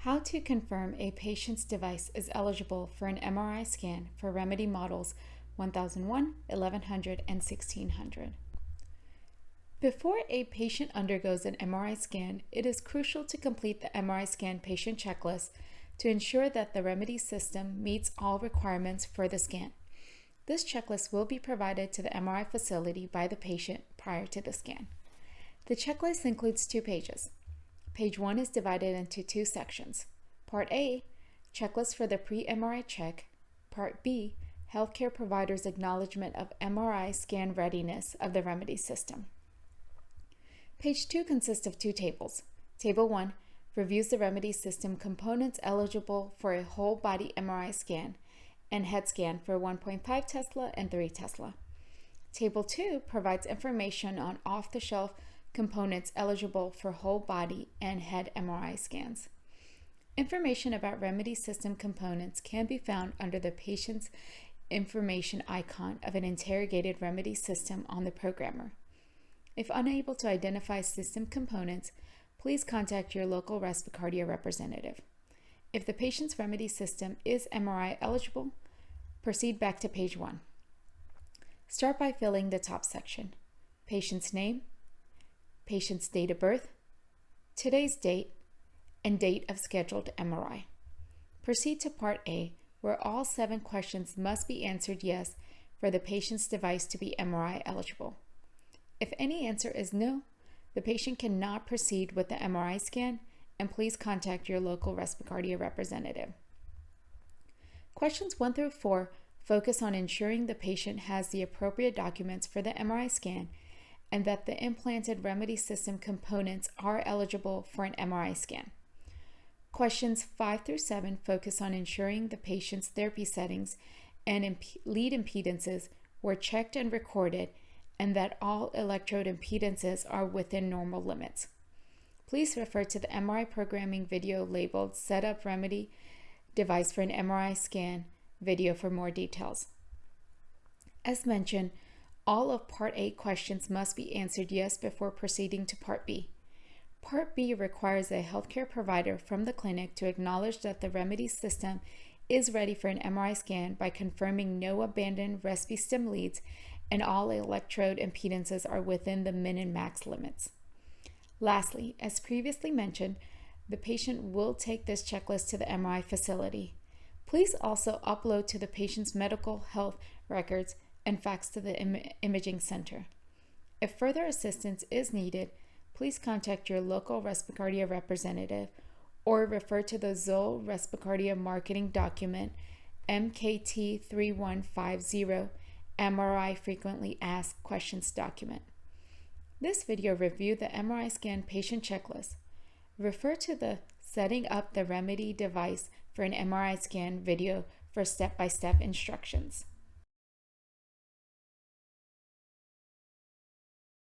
How to confirm a patient's device is eligible for an MRI scan for remedy models 1001, 1100, and 1600. Before a patient undergoes an MRI scan, it is crucial to complete the MRI scan patient checklist to ensure that the remedy system meets all requirements for the scan. This checklist will be provided to the MRI facility by the patient prior to the scan. The checklist includes 2 pages. Page 1 is divided into 2 sections. Part A, checklist for the pre-MRI check. Part B, healthcare provider's acknowledgement of MRI scan readiness of the remedy system. Page 2 consists of 2 tables. Table 1 reviews the remedy system components eligible for a whole body MRI scan and head scan for 1.5 Tesla and 3 Tesla. Table 2 provides information on off-the-shelf components eligible for whole body and head MRI scans. Information about remedy system components can be found under the patient's information icon of an interrogated remedy system on the programmer. If unable to identify system components, please contact your local Respicardia representative. If the patient's remedy system is MRI eligible, proceed back to page 1. Start by filling the top section: patient's name, patient's date of birth, today's date, and date of scheduled MRI. Proceed to Part A, where all 7 questions must be answered yes for the patient's device to be MRI eligible. If any answer is no, the patient cannot proceed with the MRI scan, and please contact your local Respicardia representative. Questions 1 through 4 focus on ensuring the patient has the appropriate documents for the MRI scan and that the implanted remedy system components are eligible for an MRI scan. Questions 5 through 7 focus on ensuring the patient's therapy settings and lead impedances were checked and recorded and that all electrode impedances are within normal limits. Please refer to the MRI programming video labeled Setup Remedy Device for an MRI Scan video for more details. As mentioned, all of Part A questions must be answered yes before proceeding to Part B. Part B requires a healthcare provider from the clinic to acknowledge that the remedy system is ready for an MRI scan by confirming no abandoned RespiStim leads and all electrode impedances are within the min and max limits. Lastly, as previously mentioned, the patient will take this checklist to the MRI facility. Please also upload to the patient's medical health records and fax to the imaging center. If further assistance is needed, please contact your local Respicardia representative or refer to the Zoll Respicardia marketing document MKT3150 MRI Frequently Asked Questions document. This video reviewed the MRI scan patient checklist. Refer to the Setting Up the Remedy Device for an MRI Scan video for step-by-step instructions.